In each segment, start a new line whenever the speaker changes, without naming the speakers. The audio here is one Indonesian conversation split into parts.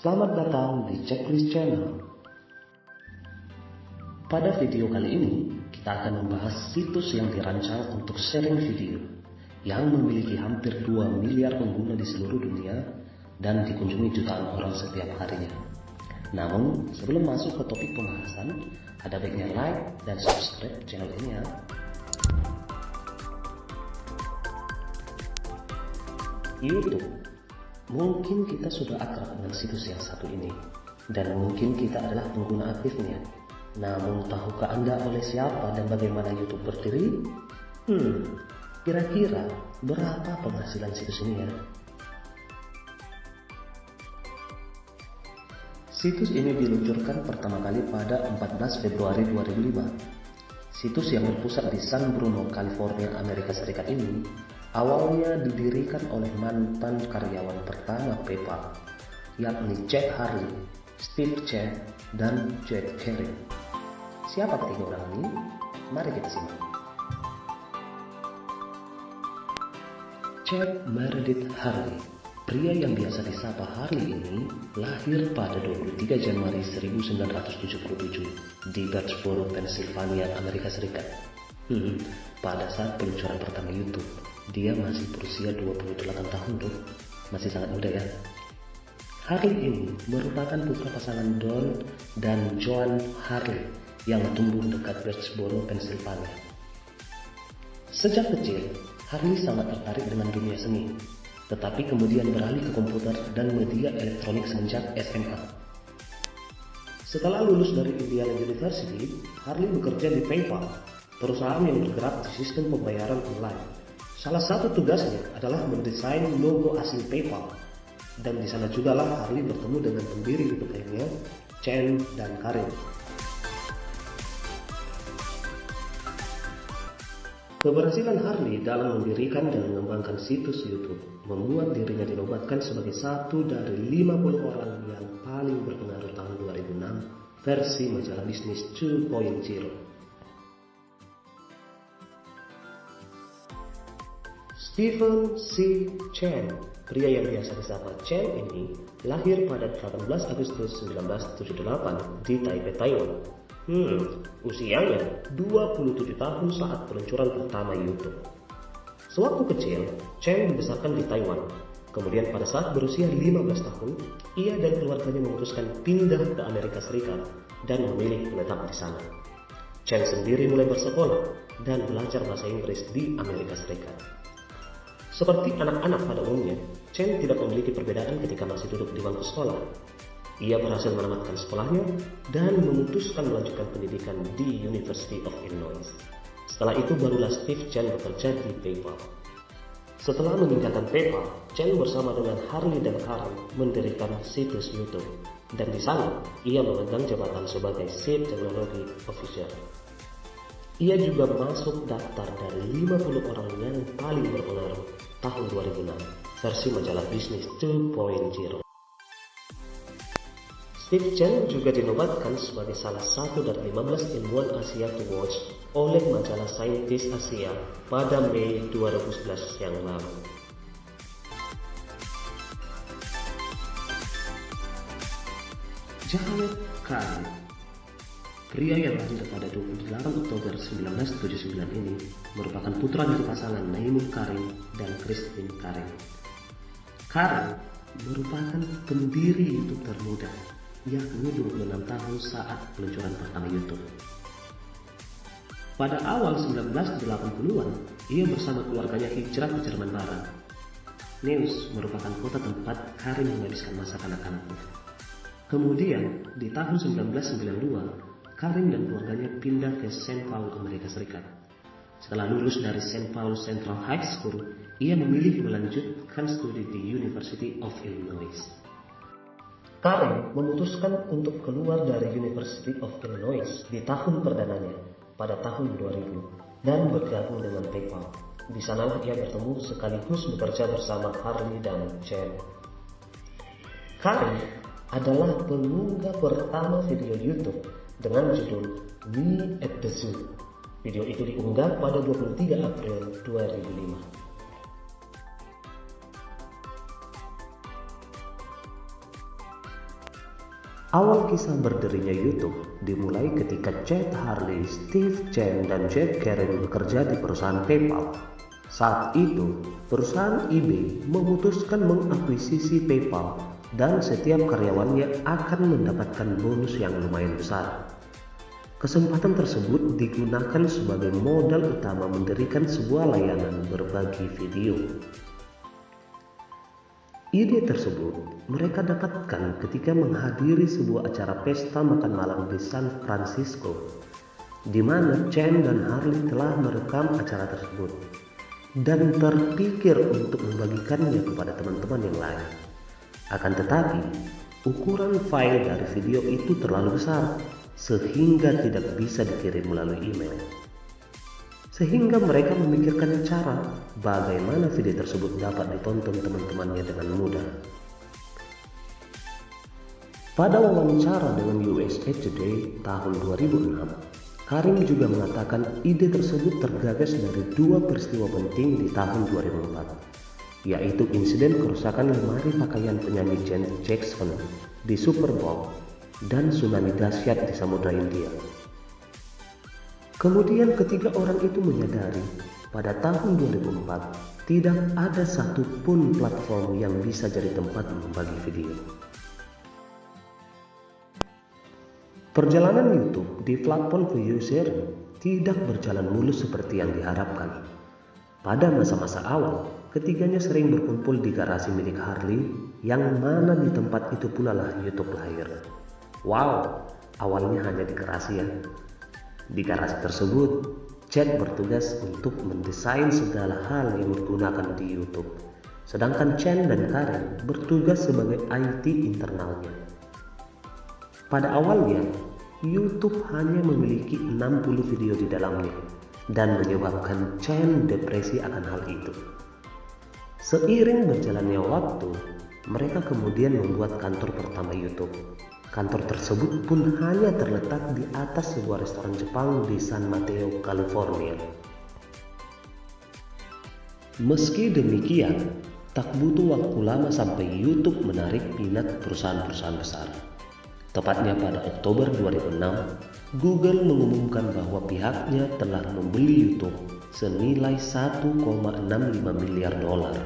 Selamat datang di Checklist Channel. Pada video kali ini, kita akan membahas situs yang dirancang untuk sharing video yang memiliki hampir 2 miliar pengguna di seluruh dunia dan dikunjungi jutaan orang setiap harinya. Namun, sebelum masuk ke topik pembahasan, ada baiknya like dan subscribe channel ini ya. YouTube. Mungkin kita sudah akrab dengan situs yang satu ini, dan mungkin kita adalah pengguna aktifnya. Namun tahukah Anda oleh siapa dan bagaimana YouTube berdiri? Kira-kira berapa penghasilan situs ini ya? Situs ini diluncurkan pertama kali pada 14 Februari 2005. Situs yang berpusat di San Bruno, California, Amerika Serikat ini awalnya didirikan oleh mantan karyawan pertama PayPal, yakni Jack Harley, Steve Chen, dan Jed Carey. Siapa ketiga orang ini? Mari kita simak. Jack Meredith Harley, pria yang biasa disapa Harley ini, lahir pada 23 Januari 1977 di Batesboro, Pennsylvania, Amerika Serikat. Pada saat peluncuran pertama YouTube, dia masih berusia 28 tahun tuh, masih sangat muda ya. Harley ini merupakan putra pasangan Don dan Joan Harley yang tumbuh dekat Batesboro, Pennsylvania. Sejak kecil, Harley sangat tertarik dengan dunia seni, tetapi kemudian beralih ke komputer dan media elektronik semenjak SMA. Setelah lulus dari Indiana University, Harley bekerja di PayPal, perusahaan yang bergerak di sistem pembayaran online. Salah satu tugasnya adalah mendesain logo asli PayPal, dan di sana jugalah Harley bertemu dengan pendiri YouTube lainnya, Chen dan Karin. Keberhasilan Harley dalam mendirikan dan mengembangkan situs YouTube membuat dirinya dinobatkan sebagai satu dari 50 orang yang paling berpengaruh tahun 2006 versi majalah bisnis 2.0. Stephen C. Chen, pria yang biasa disapa Chen ini, lahir pada 18 Agustus 1978 di Taipei, Taiwan. Usianya 27 tahun saat peluncuran pertama YouTube. Sewaktu kecil, Chen dibesarkan di Taiwan. Kemudian pada saat berusia 15 tahun, ia dan keluarganya memutuskan pindah ke Amerika Serikat dan memilih menetap di sana. Chen sendiri mulai bersekolah dan belajar bahasa Inggris di Amerika Serikat. Seperti anak-anak pada umumnya, Chen tidak memiliki perbedaan ketika masih duduk di bangku sekolah. Ia berhasil menamatkan sekolahnya dan memutuskan melanjutkan pendidikan di University of Illinois. Setelah itu barulah Steve Chen bekerja di PayPal. Setelah meninggalkan PayPal, Chen bersama dengan Harley dan Karen mendirikan situs YouTube, dan di sana ia memegang jabatan sebagai Chief Technology Officer. Ia juga masuk daftar dari 50 orang yang paling berpengaruh tahun 2006 versi majalah bisnis 2.0. Steve Chen juga dinobatkan sebagai salah satu dari 15 ilmuwan Asia to Watch oleh majalah Saintis Asia pada Mei 2011 yang lalu. Jawed Khan, pria yang lahir pada 28 Oktober 1979 ini merupakan putra dari pasangan Naomi Karin dan Christine Karin. Karin merupakan pendiri YouTube termuda, yakni 26 tahun saat peluncuran pertama YouTube. Pada awal 1980-an, ia bersama keluarganya hijrah ke Jerman Barat. Neuss merupakan kota tempat Karin menghabiskan masa kanak-kanaknya. Kemudian, di tahun 1992, Karin dan keluarganya pindah ke St. Paul, Amerika Serikat. Setelah lulus dari St. Paul Central High School, ia memilih melanjutkan studi di University of Illinois. Karin memutuskan untuk keluar dari University of Illinois di tahun perdananya pada tahun 2000 dan bergabung dengan PayPal. Di sana ia bertemu sekaligus bekerja bersama Harley dan Chen. Karin adalah pengunggah pertama video YouTube dengan judul Me at the Zoo. Video itu diunggah pada 23 April 2005. Awal kisah berdirinya YouTube dimulai ketika Chad Hurley, Steve Chen, dan Jack Karen bekerja di perusahaan PayPal. Saat itu, perusahaan eBay memutuskan mengakuisisi PayPal dan setiap karyawannya akan mendapatkan bonus yang lumayan besar. Kesempatan tersebut digunakan sebagai modal utama mendirikan sebuah layanan berbagi video. Ide tersebut mereka dapatkan ketika menghadiri sebuah acara pesta makan malam di San Francisco, di mana Chen dan Hurley telah merekam acara tersebut dan terpikir untuk membagikannya kepada teman-teman yang lain. Akan tetapi, ukuran file dari video itu terlalu besar sehingga tidak bisa dikirim melalui email. Sehingga mereka memikirkan cara bagaimana video tersebut dapat ditonton teman-temannya dengan mudah. Pada wawancara dengan USA Today tahun 2006, Karim juga mengatakan ide tersebut tergagas dari dua peristiwa penting di tahun 2004, yaitu insiden kerusakan lemari pakaian penyanyi Janet Jackson di Super Bowl dan tsunami dahsyat di Samudra Hindia. Kemudian ketiga orang itu menyadari pada tahun 2004 tidak ada satupun platform yang bisa jadi tempat membagi video. Perjalanan YouTube di platform video sharing tidak berjalan mulus seperti yang diharapkan. Pada masa-masa awal, ketiganya sering berkumpul di garasi milik Hurley, yang mana di tempat itu pula lah YouTube lahir. Wow, awalnya hanya di garasi ya. Di garasi tersebut, Chad bertugas untuk mendesain segala hal yang digunakan di YouTube, sedangkan Chen dan Karen bertugas sebagai IT internalnya. Pada awalnya, YouTube hanya memiliki 60 video di dalamnya dan menyebabkan Chen depresi akan hal itu. Seiring berjalannya waktu, mereka kemudian membuat kantor pertama YouTube. Kantor tersebut pun hanya terletak di atas sebuah restoran Jepang di San Mateo, California. Meski demikian, tak butuh waktu lama sampai YouTube menarik minat perusahaan-perusahaan besar. Tepatnya pada Oktober 2006, Google mengumumkan bahwa pihaknya telah membeli YouTube senilai 1,65 miliar dolar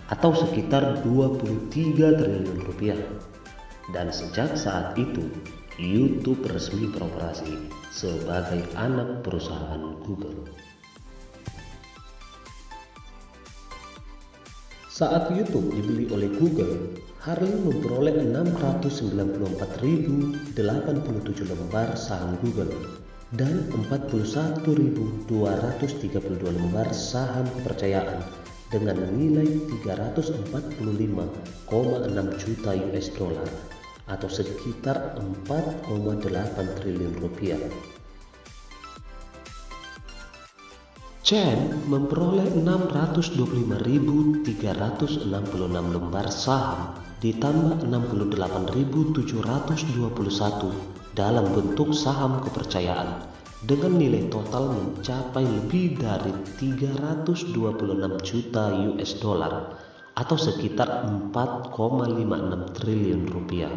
atau sekitar 23 triliun rupiah. Dan sejak saat itu, YouTube resmi beroperasi sebagai anak perusahaan Google. Saat YouTube dibeli oleh Google, Hurley memperoleh 694.087 lembar saham Google dan 41.232 lembar saham kepercayaan dengan nilai 345,6 juta US dollar atau sekitar 4,8 triliun rupiah. Chen memperoleh 625.366 lembar saham ditambah 68.721 dalam bentuk saham kepercayaan dengan nilai total mencapai lebih dari 326 juta US dollar atau sekitar 4,56 triliun rupiah.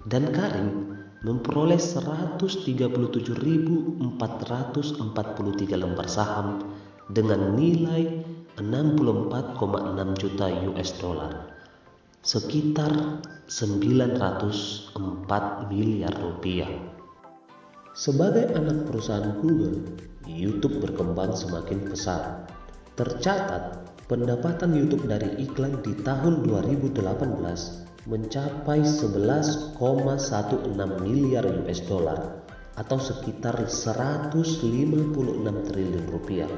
Dan Karim memperoleh 137.443 lembar saham dengan nilai 64,6 juta US dollar, sekitar 904 miliar rupiah. Sebagai anak perusahaan Google, YouTube berkembang semakin pesat. Tercatat, pendapatan YouTube dari iklan di tahun 2018 mencapai 11,16 miliar US dollar atau sekitar 156 triliun rupiah.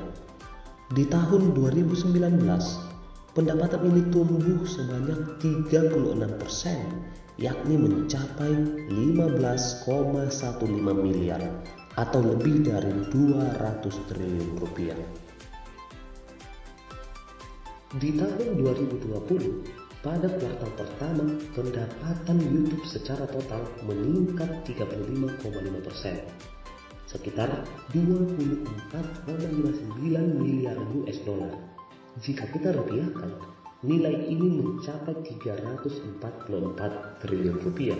Di tahun 2019, pendapatan ini tumbuh sebanyak 36%, yakni mencapai 15,15 miliar atau lebih dari 200 triliun rupiah. Di tahun 2020, pada kuartal pertama, pendapatan YouTube secara total meningkat 35,5%, sekitar 24,59 miliar US dollar. Jika kita rupiahkan, nilai ini mencapai 344 triliun rupiah.